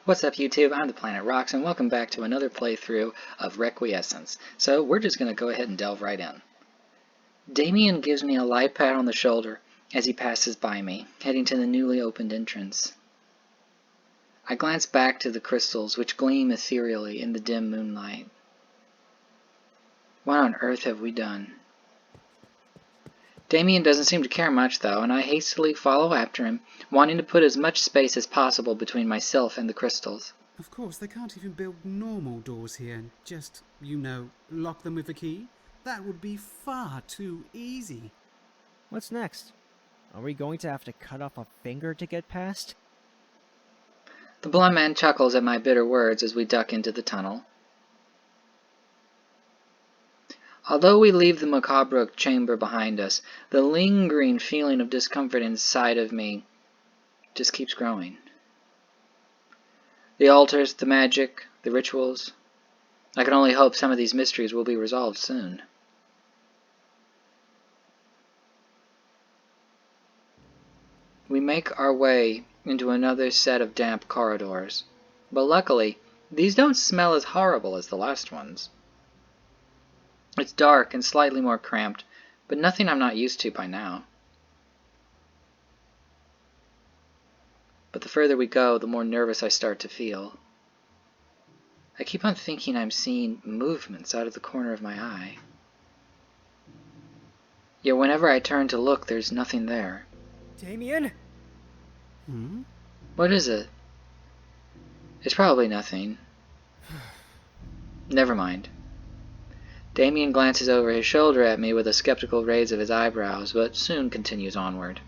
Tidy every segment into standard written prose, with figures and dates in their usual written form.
What's up YouTube, I'm the Planet Rocks, and welcome back to another playthrough of Requiescence. So we're just going to go ahead and delve right in. Damian gives me a light pat on the shoulder as he passes by me, heading to the newly opened entrance. I glance back to the crystals which gleam ethereally in the dim moonlight. What on earth have we done? Damian doesn't seem to care much though, and I hastily follow after him, wanting to put as much space as possible between myself and the crystals. Of course, they can't even build normal doors here and just, lock them with a key. That would be far too easy. What's next? Are we going to have to cut off a finger to get past? The blonde man chuckles at my bitter words as we duck into the tunnel. Although we leave the macabre chamber behind us, the lingering feeling of discomfort inside of me just keeps growing. The altars, the magic, the rituals. I can only hope some of these mysteries will be resolved soon. We make our way into another set of damp corridors, but luckily, these don't smell as horrible as the last ones. It's dark and slightly more cramped, but nothing I'm not used to by now. But the further we go, the more nervous I start to feel. I keep on thinking I'm seeing movements out of the corner of my eye. Yet whenever I turn to look, there's nothing there. Damian? What is it? It's probably nothing. Never mind. Damian glances over his shoulder at me with a skeptical raise of his eyebrows, but soon continues onward.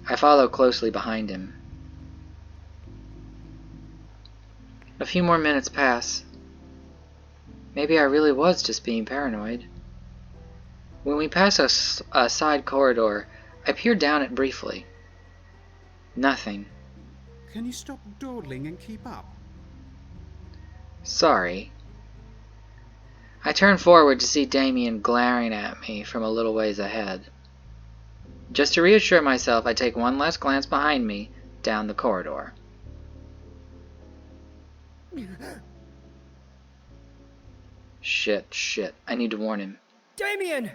I follow closely behind him. A few more minutes pass. Maybe I really was just being paranoid. When we pass a side corridor, I peer down it briefly. Nothing. Can you stop dawdling and keep up? Sorry. I turn forward to see Damian glaring at me from a little ways ahead. Just to reassure myself, I take one last glance behind me, down the corridor. Shit. I need to warn him. Damian!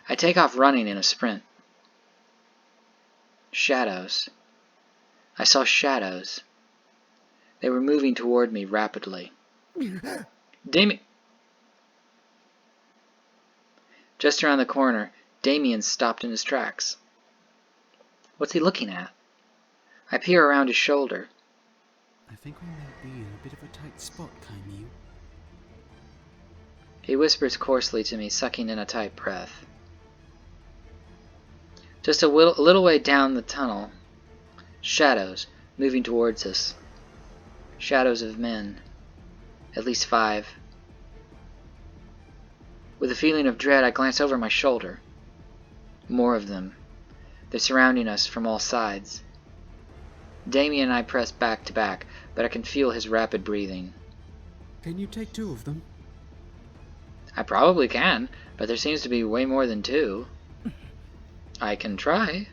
I take off running in a sprint. Shadows. I saw shadows. They were moving toward me rapidly. Damian! Just around the corner, Damian stopped in his tracks. What's he looking at? I peer around his shoulder. I think we may be in a bit of a tight spot, Caillou. He whispers coarsely to me, sucking in a tight breath. Just a little way down the tunnel, shadows moving towards us. Shadows of men. At least 5. With a feeling of dread, I glance over my shoulder. More of them. They're surrounding us from all sides. Damian and I press back to back, but I can feel his rapid breathing. Can you take 2 of them? I probably can, but there seems to be way more than 2. I can try.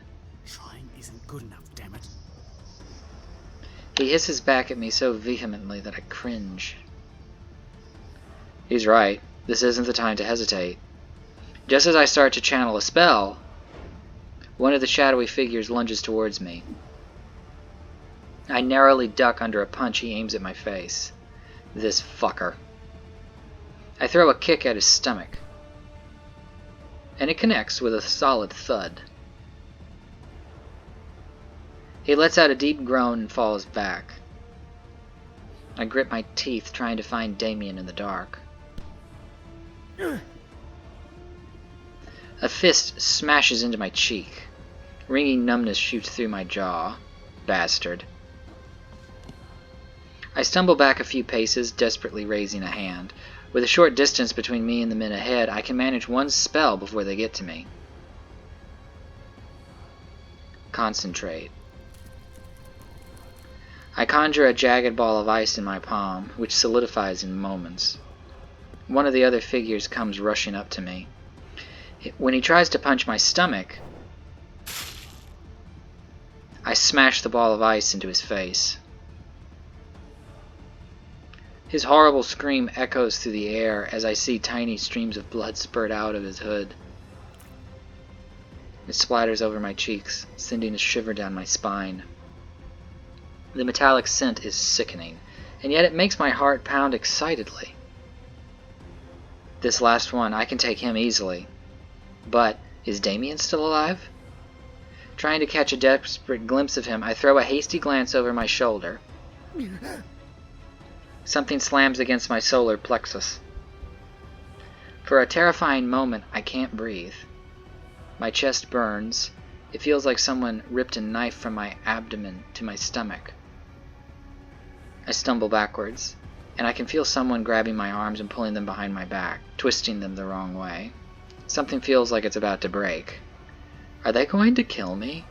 Trying isn't good enough, damn it. He hisses back at me so vehemently that I cringe. He's right. This isn't the time to hesitate. Just as I start to channel a spell, one of the shadowy figures lunges towards me. I narrowly duck under a punch he aims at my face. This fucker. I throw a kick at his stomach, and it connects with a solid thud. He lets out a deep groan and falls back. I grit my teeth, trying to find Damian in the dark. A fist smashes into my cheek. Ringing numbness shoots through my jaw. Bastard. I stumble back a few paces, desperately raising a hand. With a short distance between me and the men ahead, I can manage one spell before they get to me. Concentrate. I conjure a jagged ball of ice in my palm, which solidifies in moments. One of the other figures comes rushing up to me. When he tries to punch my stomach, I I smash the ball of ice into his face. His horrible scream echoes through the air as I see tiny streams of blood spurt out of his hood. It splatters over my cheeks, sending a shiver down my spine. The metallic scent is sickening, and yet it makes my heart pound excitedly. This last one, I can take him easily. But is Damian still alive? Trying to catch a desperate glimpse of him, I throw a hasty glance over my shoulder. Something slams against my solar plexus. For a terrifying moment, I can't breathe. My chest burns. It feels like someone ripped a knife from my abdomen to my stomach. I stumble backwards, and I can feel someone grabbing my arms and pulling them behind my back, twisting them the wrong way. Something feels like it's about to break. Are they going to kill me?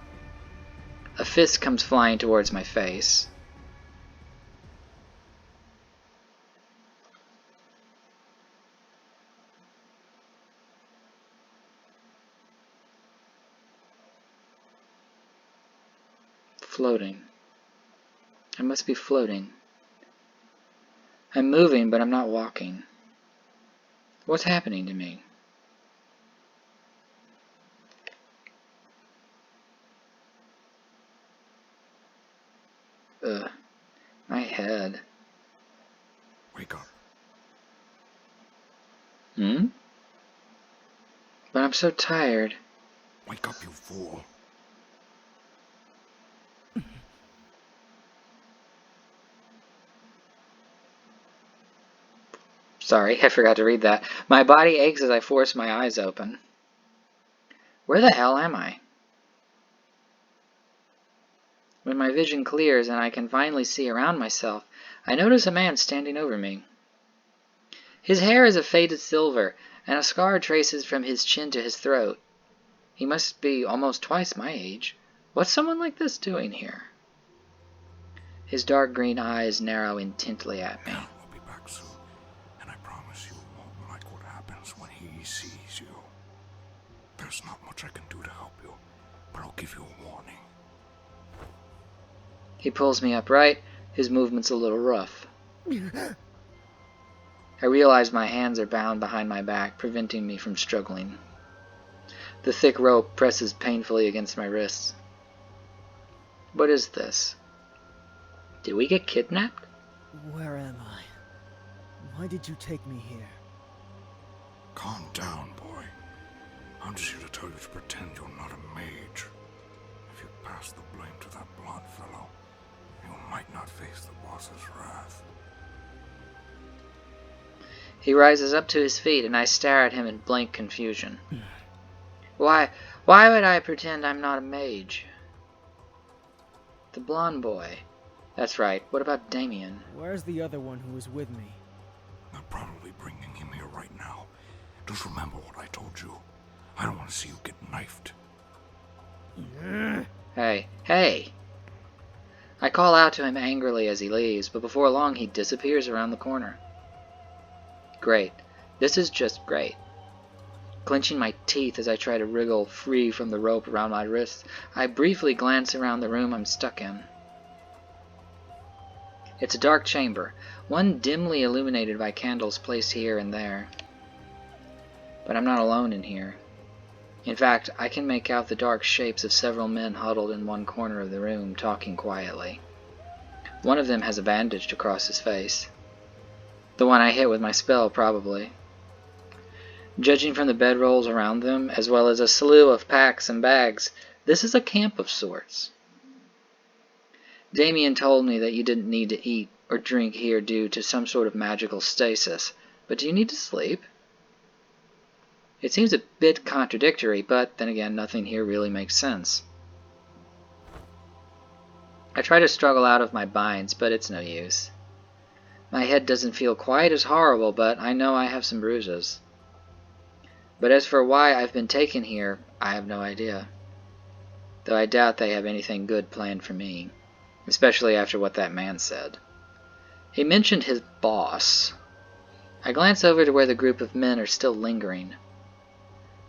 A fist comes flying towards my face. Floating. I must be floating. I'm moving, but I'm not walking. What's happening to me? Ugh. My head. Wake up. Hmm? But I'm so tired. Wake up, you fool. Sorry, I forgot to read that. My body aches as I force my eyes open. Where the hell am I? When my vision clears and I can finally see around myself, I notice a man standing over me. His hair is a faded silver, and a scar traces from his chin to his throat. He must be almost twice my age. What's someone like this doing here? His dark green eyes narrow intently at me. Aaron will be back soon, and I promise you won't like what happens when he sees you. There's not much I can do to help you, but I'll give you a warning. He pulls me upright, his movements a little rough. I realize my hands are bound behind my back, preventing me from struggling. The thick rope presses painfully against my wrists. What is this? Did we get kidnapped? Where am I? Why did you take me here? Calm down, boy. I'm just here to tell you to pretend you're not a mage. If you pass the blame to that blonde fellow, you might not face the boss's wrath. He rises up to his feet, and I stare at him in blank confusion. Why would I pretend I'm not a mage? The blonde boy. That's right. What about Damian? Where's the other one who was with me? They're probably bringing him here right now. Just remember what I told you. I don't want to see you get knifed. Hey. I call out to him angrily as he leaves, but before long he disappears around the corner. Great. This is just great. Clenching my teeth as I try to wriggle free from the rope around my wrists, I briefly glance around the room I'm stuck in. It's a dark chamber, one dimly illuminated by candles placed here and there. But I'm not alone in here. In fact, I can make out the dark shapes of several men huddled in one corner of the room, talking quietly. One of them has a bandage across his face. The one I hit with my spell, probably. Judging from the bedrolls around them, as well as a slew of packs and bags, this is a camp of sorts. Damian told me that you didn't need to eat or drink here due to some sort of magical stasis, but do you need to sleep? It seems a bit contradictory, but then again, nothing here really makes sense. I try to struggle out of my binds, but it's no use. My head doesn't feel quite as horrible, but I know I have some bruises. But as for why I've been taken here, I have no idea. Though I doubt they have anything good planned for me, especially after what that man said. He mentioned his boss. I glance over to where the group of men are still lingering.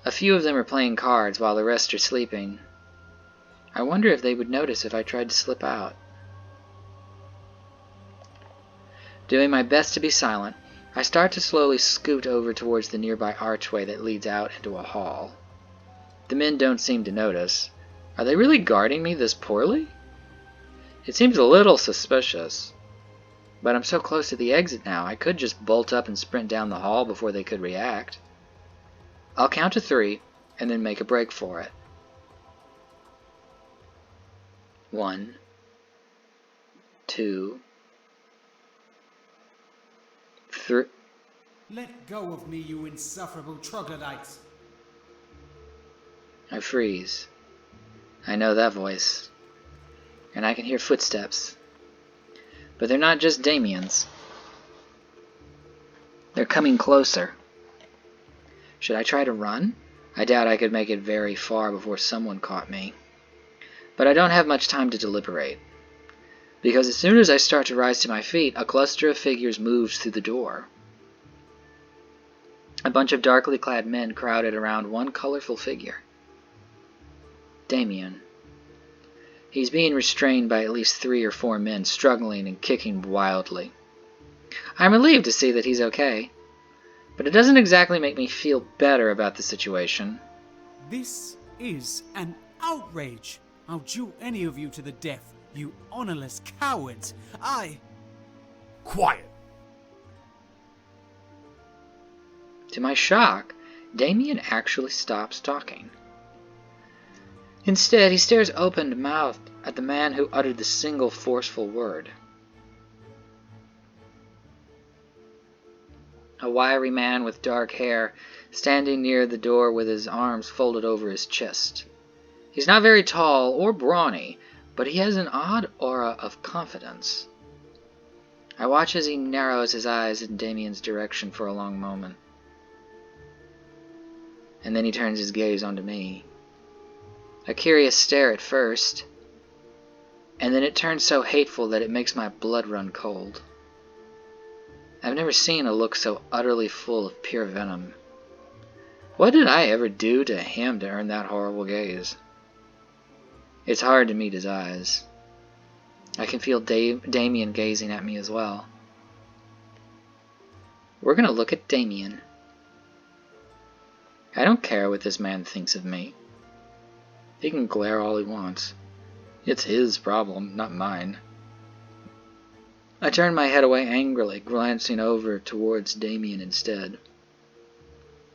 A few of them are playing cards while the rest are sleeping. I wonder if they would notice if I tried to slip out. Doing my best to be silent, I start to slowly scoot over towards the nearby archway that leads out into a hall. The men don't seem to notice. Are they really guarding me this poorly? It seems a little suspicious. But I'm so close to the exit now, I could just bolt up and sprint down the hall before they could react. I'll count to 3, and then make a break for it. 1, 2, 3. Let go of me, you insufferable troglodytes! I freeze. I know that voice. And I can hear footsteps. But they're not just Damian's. They're coming closer. Should I try to run? I doubt I could make it very far before someone caught me. But I don't have much time to deliberate. Because as soon as I start to rise to my feet, a cluster of figures moves through the door. A bunch of darkly clad men crowded around one colorful figure. Damian. He's being restrained by at least 3 or 4 men struggling and kicking wildly. I'm relieved to see that he's okay, but it doesn't exactly make me feel better about the situation. This is an outrage! I'll duel any of you to the death, you honorless cowards! Quiet! To my shock, Damian actually stops talking. Instead, he stares open-mouthed at the man who uttered the single forceful word. A wiry man with dark hair, standing near the door with his arms folded over his chest. He's not very tall or brawny, but he has an odd aura of confidence. I watch as he narrows his eyes in Damian's direction for a long moment. And then he turns his gaze onto me. A curious stare at first, and then it turns so hateful that it makes my blood run cold. I've never seen a look so utterly full of pure venom. What did I ever do to him to earn that horrible gaze? It's hard to meet his eyes. I can feel Damian gazing at me as well. We're gonna look at Damian. I don't care what this man thinks of me. He can glare all he wants. It's his problem, not mine. I turn my head away angrily, glancing over towards Damian instead.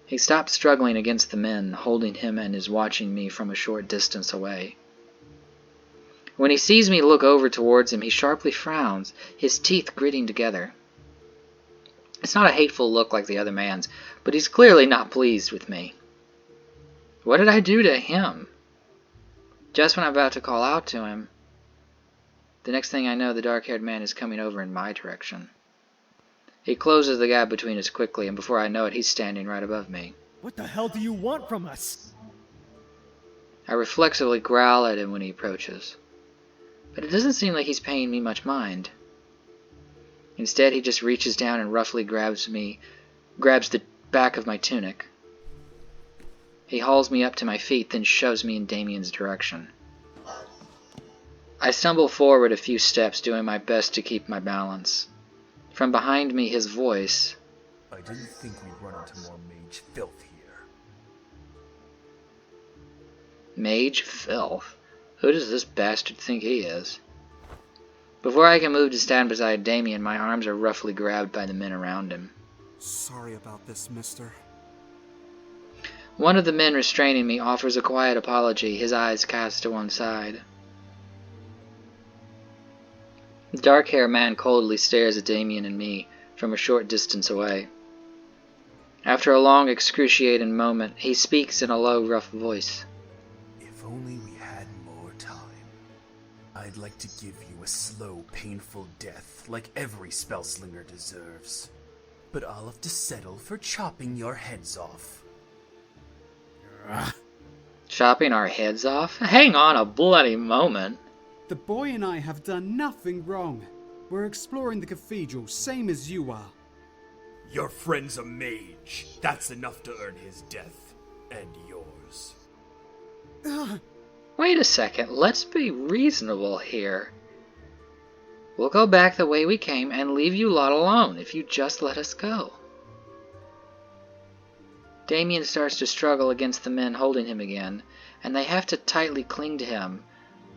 He stops struggling against the men, holding him and is watching me from a short distance away. When he sees me look over towards him, he sharply frowns, his teeth gritting together. It's not a hateful look like the other man's, but he's clearly not pleased with me. What did I do to him? Just when I'm about to call out to him, the next thing I know, the dark-haired man is coming over in my direction. He closes the gap between us quickly, and before I know it, he's standing right above me. What the hell do you want from us? I reflexively growl at him when he approaches, but it doesn't seem like he's paying me much mind. Instead, he just reaches down and roughly grabs the back of my tunic. He hauls me up to my feet, then shoves me in Damian's direction. I stumble forward a few steps, doing my best to keep my balance. From behind me, his voice... I didn't think we'd run into more mage filth here. Mage filth? Who does this bastard think he is? Before I can move to stand beside Damian, my arms are roughly grabbed by the men around him. Sorry about this, mister. One of the men restraining me offers a quiet apology, his eyes cast to one side. The dark-haired man coldly stares at Damian and me from a short distance away. After a long, excruciating moment, he speaks in a low, rough voice. If only we had more time. I'd like to give you a slow, painful death like every spellslinger deserves. But I'll have to settle for chopping your heads off. Chopping our heads off? Hang on a bloody moment. The boy and I have done nothing wrong. We're exploring the cathedral, same as you are. Your friend's a mage. That's enough to earn his death. And yours. Wait a second, let's be reasonable here. We'll go back the way we came and leave you lot alone if you just let us go. Damian starts to struggle against the men holding him again, and they have to tightly cling to him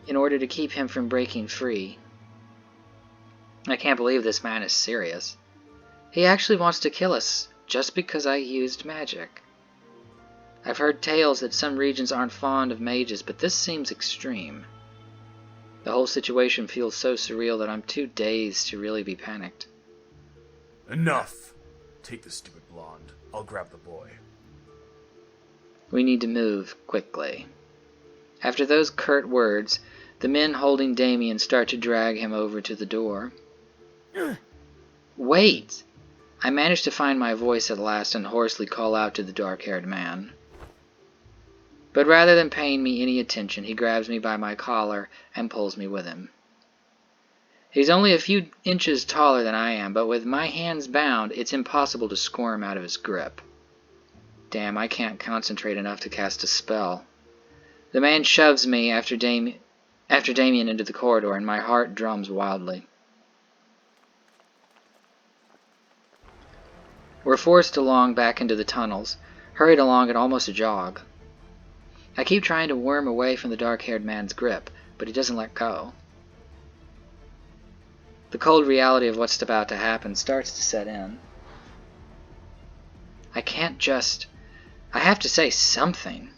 in order to keep him from breaking free. I can't believe this man is serious. He actually wants to kill us just because I used magic. I've heard tales that some regions aren't fond of mages, but this seems extreme. The whole situation feels so surreal that I'm too dazed to really be panicked. Enough! Take the stupid blonde. I'll grab the boy. We need to move quickly. After those curt words, the men holding Damian start to drag him over to the door. Wait! I manage to find my voice at last and hoarsely call out to the dark-haired man. But rather than paying me any attention, he grabs me by my collar and pulls me with him. He's only a few inches taller than I am, but with my hands bound, it's impossible to squirm out of his grip. Damn, I can't concentrate enough to cast a spell. The man shoves me after Damian into the corridor, and my heart drums wildly. We're forced along back into the tunnels, hurried along at almost a jog. I keep trying to worm away from the dark-haired man's grip, but he doesn't let go. The cold reality of what's about to happen starts to set in. I have to say something.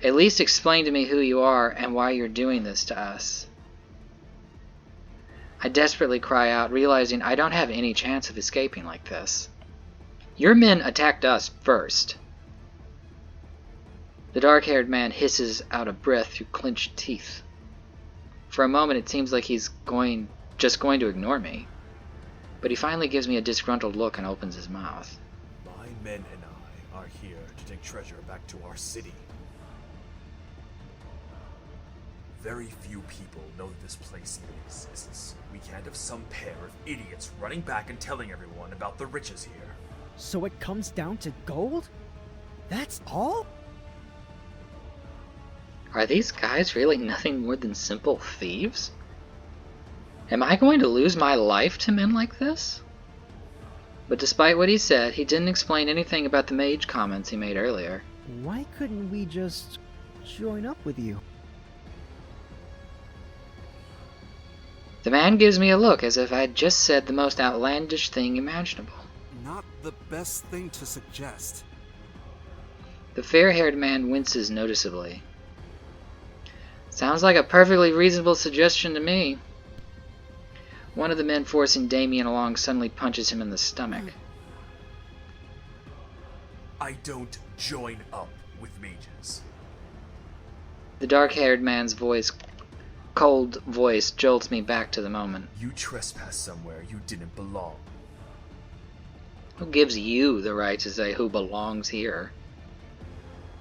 At least explain to me who you are and why you're doing this to us. I desperately cry out, realizing I don't have any chance of escaping like this. Your men attacked us first. The dark-haired man hisses out a breath through clenched teeth. For a moment it seems like he's just going to ignore me, but he finally gives me a disgruntled look and opens his mouth. My men and I are here to take treasure back to our city. Very few people know that this place even exists. We can't have some pair of idiots running back and telling everyone about the riches here. So it comes down to gold? That's all? Are these guys really nothing more than simple thieves? Am I going to lose my life to men like this? But despite what he said, he didn't explain anything about the mage comments he made earlier. Why couldn't we just join up with you? The man gives me a look as if I'd just said the most outlandish thing imaginable. Not the best thing to suggest. The fair-haired man winces noticeably. Sounds like a perfectly reasonable suggestion to me. One of the men forcing Damian along suddenly punches him in the stomach. I don't join up with mages. The dark-haired man's cold voice jolts me back to the moment. You trespass somewhere you didn't belong. Who gives you the right to say who belongs here?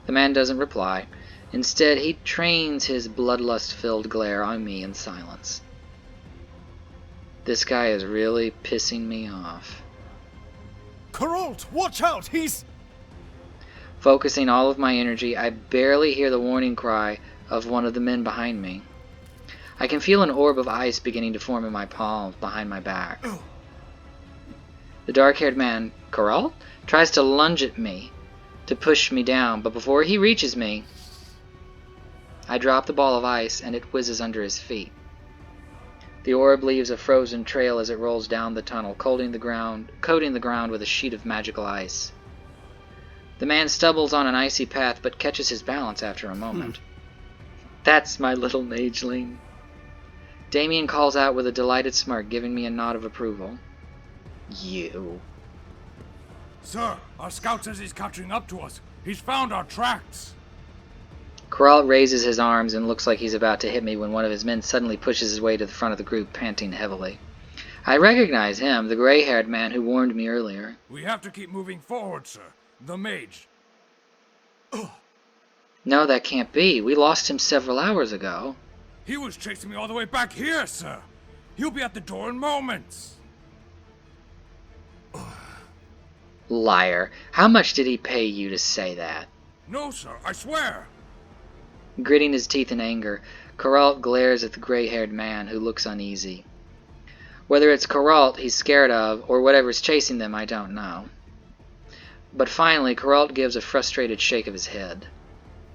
The man doesn't reply. Instead, he trains his bloodlust-filled glare on me in silence. This guy is really pissing me off. Geralt, watch out! He's... Focusing all of my energy, I barely hear the warning cry of one of the men behind me. I can feel an orb of ice beginning to form in my palms behind my back. The dark-haired man, Geralt, tries to lunge at me to push me down, but before he reaches me, I drop the ball of ice and it whizzes under his feet. The orb leaves a frozen trail as it rolls down the tunnel, coating the ground with a sheet of magical ice. The man stumbles on an icy path but catches his balance after a moment. That's my little mageling. Damian calls out with a delighted smirk, giving me a nod of approval. You. Sir, our scout says he's catching up to us. He's found our tracks. Geralt raises his arms and looks like he's about to hit me when one of his men suddenly pushes his way to the front of the group, panting heavily. I recognize him, the gray-haired man who warned me earlier. We have to keep moving forward, sir. The mage. No, that can't be. We lost him several hours ago. He was chasing me all the way back here, sir. He'll be at the door in moments. Liar. How much did he pay you to say that? No, sir, I swear. Gritting his teeth in anger, Geralt glares at the gray-haired man, who looks uneasy. Whether it's Geralt he's scared of, or whatever's chasing them, I don't know. But finally, Geralt gives a frustrated shake of his head.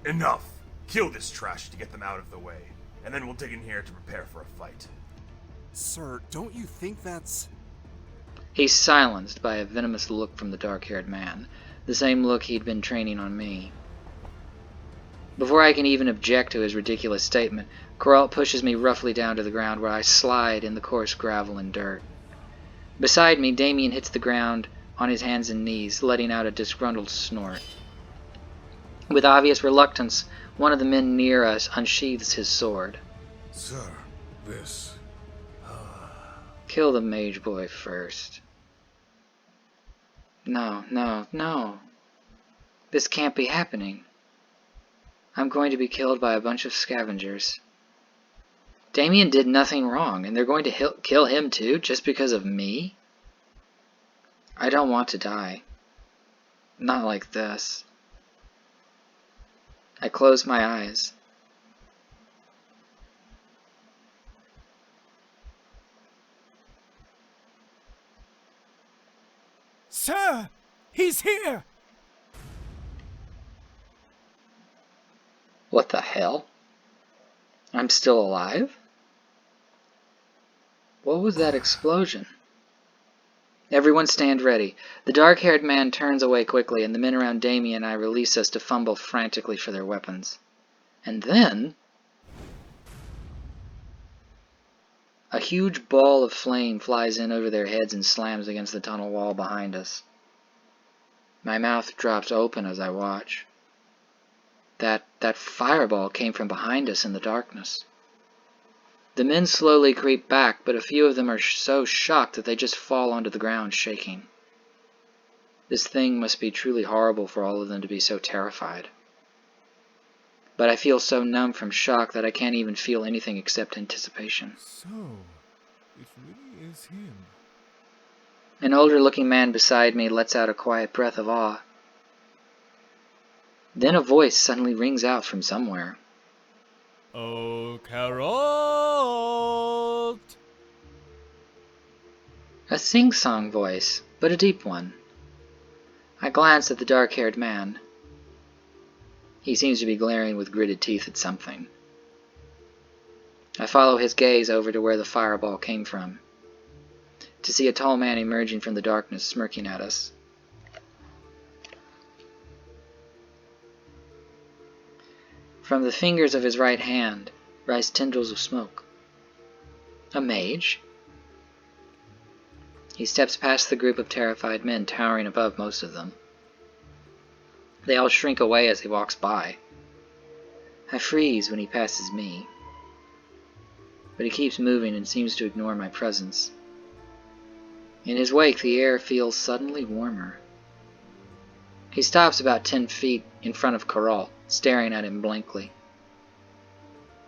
Enough! Kill this trash to get them out of the way, and then we'll dig in here to prepare for a fight. Sir, don't you think that's... He's silenced by a venomous look from the dark-haired man, the same look he'd been training on me. Before I can even object to his ridiculous statement, Geralt pushes me roughly down to the ground, where I slide in the coarse gravel and dirt. Beside me, Damian hits the ground on his hands and knees, letting out a disgruntled snort. With obvious reluctance, one of the men near us unsheathes his sword. Sir, this... Kill the mage boy first. No, no, no. This can't be happening. I'm going to be killed by a bunch of scavengers. Damian did nothing wrong, and they're going to kill him too, just because of me? I don't want to die. Not like this. I close my eyes. Sir! He's here! What the hell? I'm still alive? What was that explosion? Everyone stand ready. The dark-haired man turns away quickly, and the men around Damian and I release us to fumble frantically for their weapons. And then... a huge ball of flame flies in over their heads and slams against the tunnel wall behind us. My mouth drops open as I watch. That fireball came from behind us in the darkness. The men slowly creep back, but a few of them are so shocked that they just fall onto the ground shaking. This thing must be truly horrible for all of them to be so terrified. But I feel so numb from shock that I can't even feel anything except anticipation. So, it really is him. An older-looking man beside me lets out a quiet breath of awe. Then a voice suddenly rings out from somewhere. Oh, Geralt! A sing-song voice, but a deep one. I glance at the dark-haired man. He seems to be glaring with gritted teeth at something. I follow his gaze over to where the fireball came from, to see a tall man emerging from the darkness smirking at us. From the fingers of his right hand rise tendrils of smoke. A mage? He steps past the group of terrified men towering above most of them. They all shrink away as he walks by. I freeze when he passes me, but he keeps moving and seems to ignore my presence. In his wake, the air feels suddenly warmer. He stops about 10 feet in front of Geralt, staring at him blankly.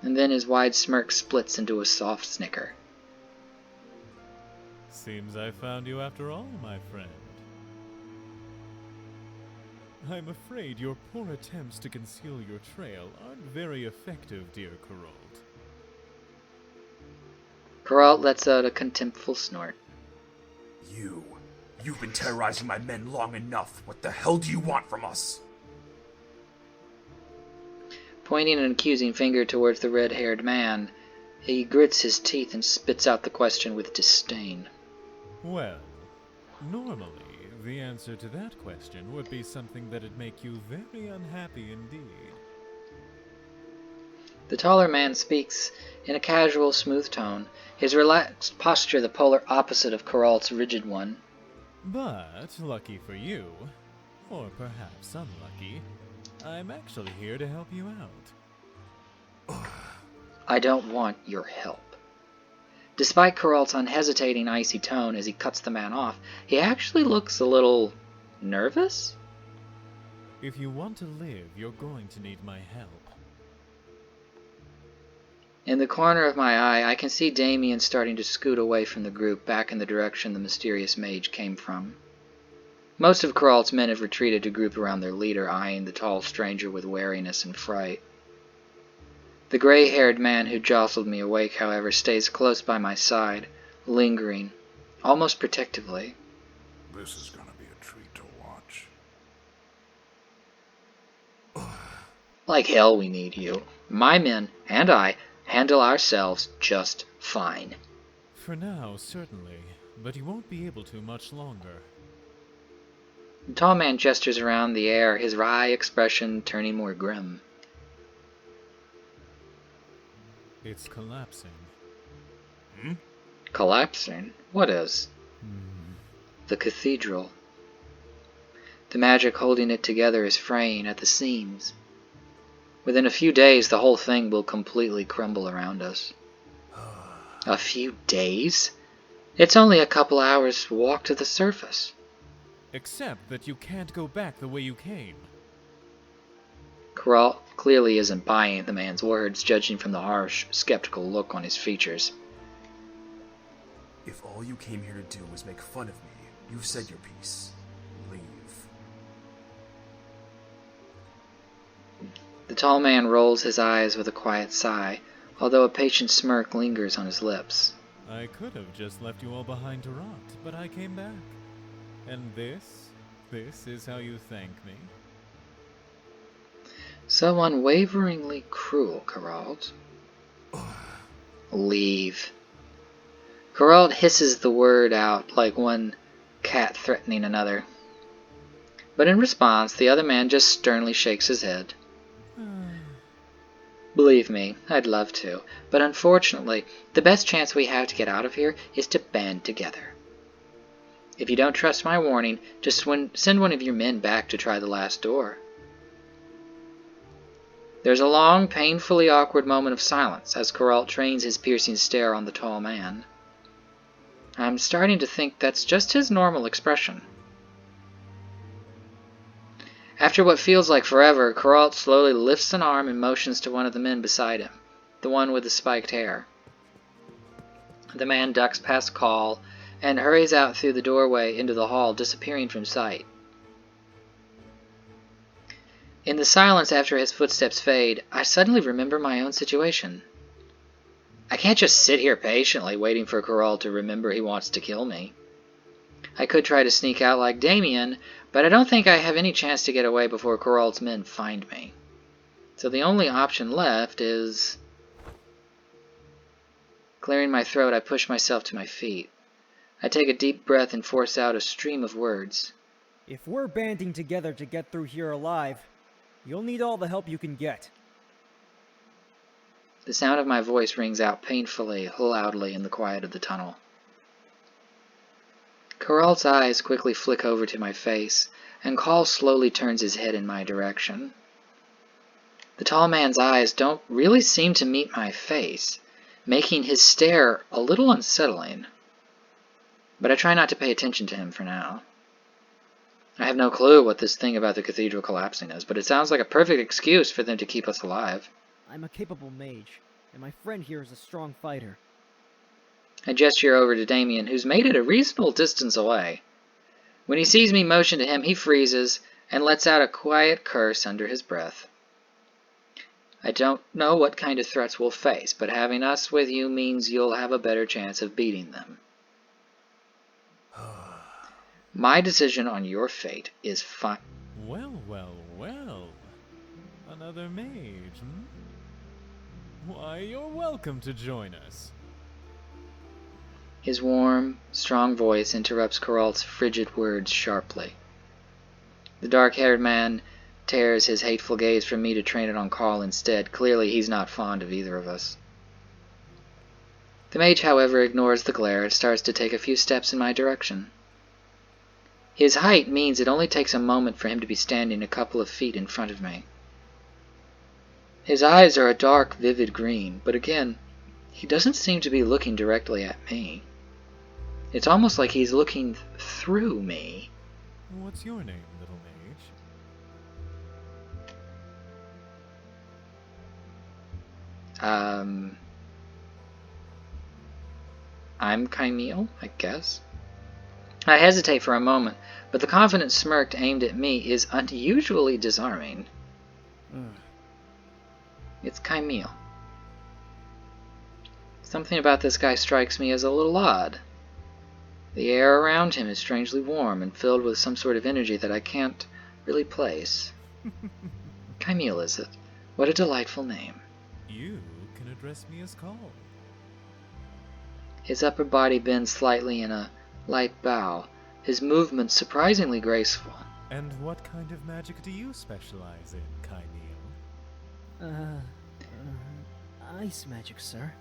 And then his wide smirk splits into a soft snicker. Seems I found you after all, my friend. I'm afraid your poor attempts to conceal your trail aren't very effective, dear Geralt. Geralt lets out a contemptful snort. You've been terrorizing my men long enough. What the hell do you want from us? Pointing an accusing finger towards the red-haired man, he grits his teeth and spits out the question with disdain. Well, normally, the answer to that question would be something that'd make you very unhappy indeed. The taller man speaks in a casual, smooth tone, his relaxed posture the polar opposite of Geralt's rigid one. But, lucky for you, or perhaps unlucky, I'm actually here to help you out. I don't want your help. Despite Geralt's unhesitating, icy tone as he cuts the man off, he actually looks a little nervous? If you want to live, you're going to need my help. In the corner of my eye, I can see Damian starting to scoot away from the group back in the direction the mysterious mage came from. Most of Geralt's men have retreated to group around their leader, eyeing the tall stranger with wariness and fright. The gray-haired man who jostled me awake, however, stays close by my side, lingering, almost protectively. This is gonna be a treat to watch. Like hell we need you. My men and I handle ourselves just fine. For now, certainly, but you won't be able to much longer. The tall man gestures around the air, his wry expression turning more grim. It's collapsing. Collapsing? What is? The cathedral. The magic holding it together is fraying at the seams. Within a few days, the whole thing will completely crumble around us. A few days? It's only a couple hours' walk to the surface. Except that you can't go back the way you came. Corral clearly isn't buying the man's words, judging from the harsh, skeptical look on his features. If all you came here to do was make fun of me, you've said your piece. Leave. The tall man rolls his eyes with a quiet sigh, although a patient smirk lingers on his lips. I could have just left you all behind to rot, but I came back. And this is how you thank me? So unwaveringly cruel, Geralt. Leave. Geralt hisses the word out like one cat threatening another. But in response, the other man just sternly shakes his head. Believe me, I'd love to, but unfortunately, the best chance we have to get out of here is to band together. If you don't trust my warning, just send one of your men back to try the last door. There's a long, painfully awkward moment of silence as Geralt trains his piercing stare on the tall man. I'm starting to think that's just his normal expression. After what feels like forever, Geralt slowly lifts an arm and motions to one of the men beside him, the one with the spiked hair. The man ducks past Call and hurries out through the doorway into the hall, disappearing from sight. In the silence after his footsteps fade, I suddenly remember my own situation. I can't just sit here patiently waiting for Geralt to remember he wants to kill me. I could try to sneak out like Damian, but I don't think I have any chance to get away before Geralt's men find me. So the only option left is... Clearing my throat, I push myself to my feet. I take a deep breath and force out a stream of words. If we're banding together to get through here alive, you'll need all the help you can get. The sound of my voice rings out painfully, loudly in the quiet of the tunnel. Geralt's eyes quickly flick over to my face, and Call slowly turns his head in my direction. The tall man's eyes don't really seem to meet my face, making his stare a little unsettling. But I try not to pay attention to him for now. I have no clue what this thing about the cathedral collapsing is, but it sounds like a perfect excuse for them to keep us alive. I'm a capable mage, and my friend here is a strong fighter. I gesture over to Damian, who's made it a reasonable distance away. When he sees me motion to him, he freezes and lets out a quiet curse under his breath. I don't know what kind of threats we'll face, but having us with you means you'll have a better chance of beating them. My decision on your fate is fine. Well, well, well. Another mage, hmm? Why, you're welcome to join us. His warm, strong voice interrupts Geralt's frigid words sharply. The dark-haired man tears his hateful gaze from me to train it on Carl instead. Clearly he's not fond of either of us. The mage, however, ignores the glare and starts to take a few steps in my direction. His height means it only takes a moment for him to be standing a couple of feet in front of me. His eyes are a dark, vivid green, but again, he doesn't seem to be looking directly at me. It's almost like he's looking through me. What's your name, little mage? I'm Camille, I guess. I hesitate for a moment, but the confident smirk aimed at me is unusually disarming. It's Camille. Something about this guy strikes me as a little odd. The air around him is strangely warm and filled with some sort of energy that I can't really place. Camille, is it? What a delightful name. You can address me as Call. His upper body bends slightly in a light bow, his movements surprisingly graceful. And what kind of magic do you specialize in, Camille? Ice magic, sir.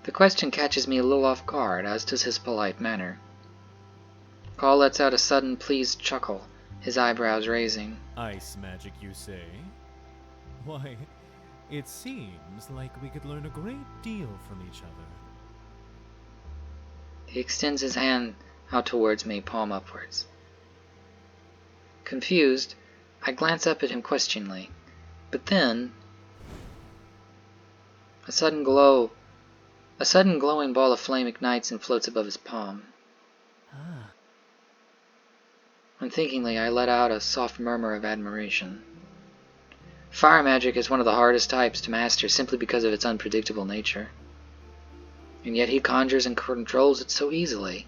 The question catches me a little off guard, as does his polite manner. Call lets out a sudden pleased chuckle, his eyebrows raising. Ice magic, you say? Why, it seems like we could learn a great deal from each other. He extends his hand out towards me, palm upwards. Confused, I glance up at him questioningly, but then a sudden glowing ball of flame ignites and floats above his palm. Ah. Unthinkingly, I let out a soft murmur of admiration. Fire magic is one of the hardest types to master simply because of its unpredictable nature. And yet he conjures and controls it so easily.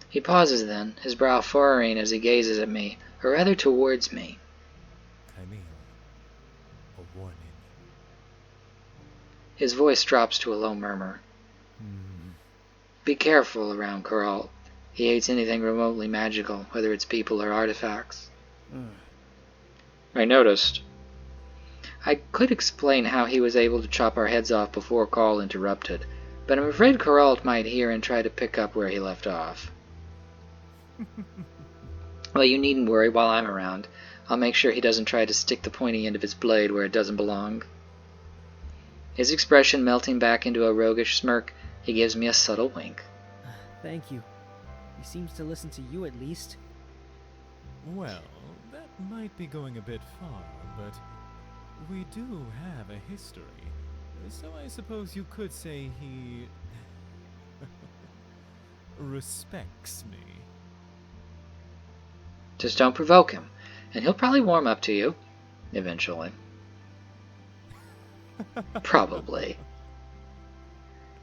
He pauses then, his brow furrowing as he gazes at me, or rather towards me. Camille, a warning. His voice drops to a low murmur. Be careful around Corral. He hates anything remotely magical, whether it's people or artifacts. I noticed. I could explain how he was able to chop our heads off before Carl interrupted, but I'm afraid Corral might hear and try to pick up where he left off. Well, you needn't worry while I'm around. I'll make sure he doesn't try to stick the pointy end of his blade where it doesn't belong. His expression melting back into a roguish smirk, he gives me a subtle wink. Thank you. He seems to listen to you at least. Well, that might be going a bit far, but we do have a history, so I suppose you could say he respects me. Just don't provoke him, and he'll probably warm up to you, eventually. Probably.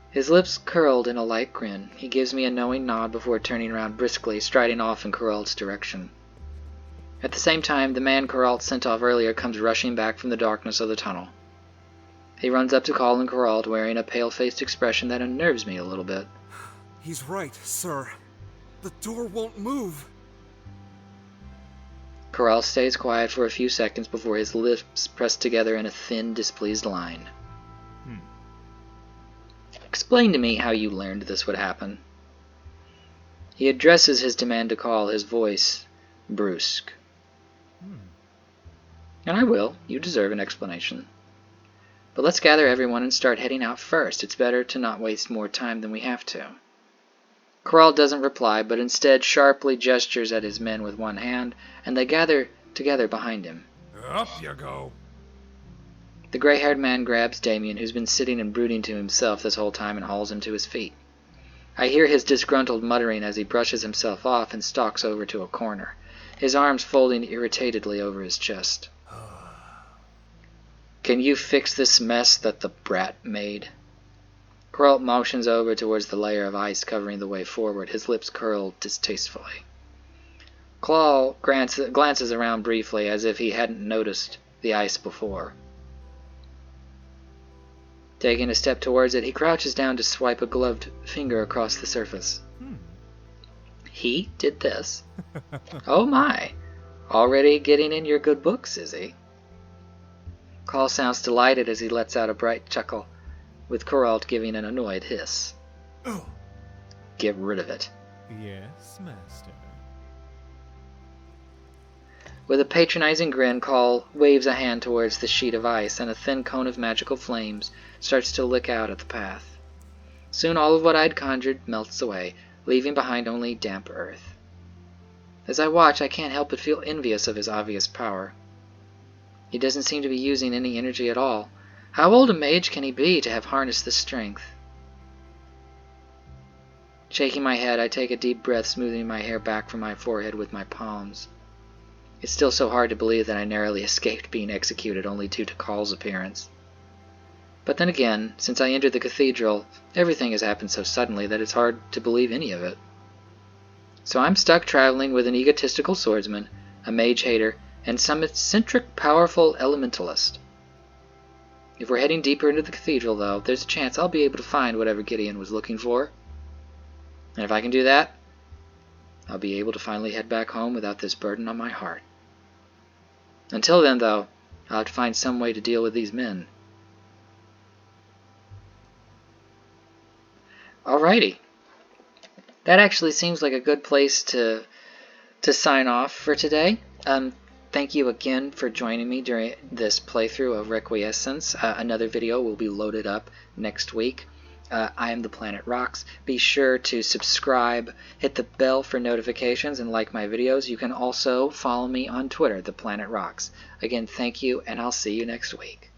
His lips curled in a light grin. He gives me a knowing nod before turning around briskly, striding off in Corralt's direction. At the same time, the man Corralt sent off earlier comes rushing back from the darkness of the tunnel. He runs up to Colin Corralt, wearing a pale-faced expression that unnerves me a little bit. He's right, sir. The door won't move. Corral stays quiet for a few seconds before his lips press together in a thin, displeased line. Explain to me how you learned this would happen. He addresses his demand to call, his voice brusque. And I will. You deserve an explanation. But let's gather everyone and start heading out first. It's better to not waste more time than we have to. Corral doesn't reply, but instead sharply gestures at his men with one hand, and they gather together behind him. Up you go. The gray-haired man grabs Damian, who's been sitting and brooding to himself this whole time, and hauls him to his feet. I hear his disgruntled muttering as he brushes himself off and stalks over to a corner, his arms folding irritatedly over his chest. Can you fix this mess that the brat made? Corralt motions over towards the layer of ice covering the way forward, his lips curled distastefully. Claw glances around briefly as if he hadn't noticed the ice before. Taking a step towards it, he crouches down to swipe a gloved finger across the surface. He did this? Oh my! Already getting in your good books, is he? Call sounds delighted as he lets out a bright chuckle, with Corralt giving an annoyed hiss. Get rid of it. Yes, master. With a patronizing grin, Call waves a hand towards the sheet of ice, and a thin cone of magical flames starts to lick out at the path. Soon all of what I'd conjured melts away, leaving behind only damp earth. As I watch, I can't help but feel envious of his obvious power. He doesn't seem to be using any energy at all. How old a mage can he be to have harnessed this strength? Shaking my head, I take a deep breath, smoothing my hair back from my forehead with my palms. It's still so hard to believe that I narrowly escaped being executed only due to Carl's appearance. But then again, since I entered the cathedral, everything has happened so suddenly that it's hard to believe any of it. So I'm stuck traveling with an egotistical swordsman, a mage hater, and some eccentric, powerful elementalist. If we're heading deeper into the cathedral, though, there's a chance I'll be able to find whatever Gideon was looking for. And if I can do that, I'll be able to finally head back home without this burden on my heart. Until then, though, I'll have to find some way to deal with these men. Alrighty. That actually seems like a good place to sign off for today. Thank you again for joining me during this playthrough of Requiesence. Another video will be loaded up next week. I am the Planet Rocks. Be sure to subscribe, hit the bell for notifications, and like my videos. You can also follow me on Twitter, the Planet Rocks. Again, thank you, and I'll see you next week.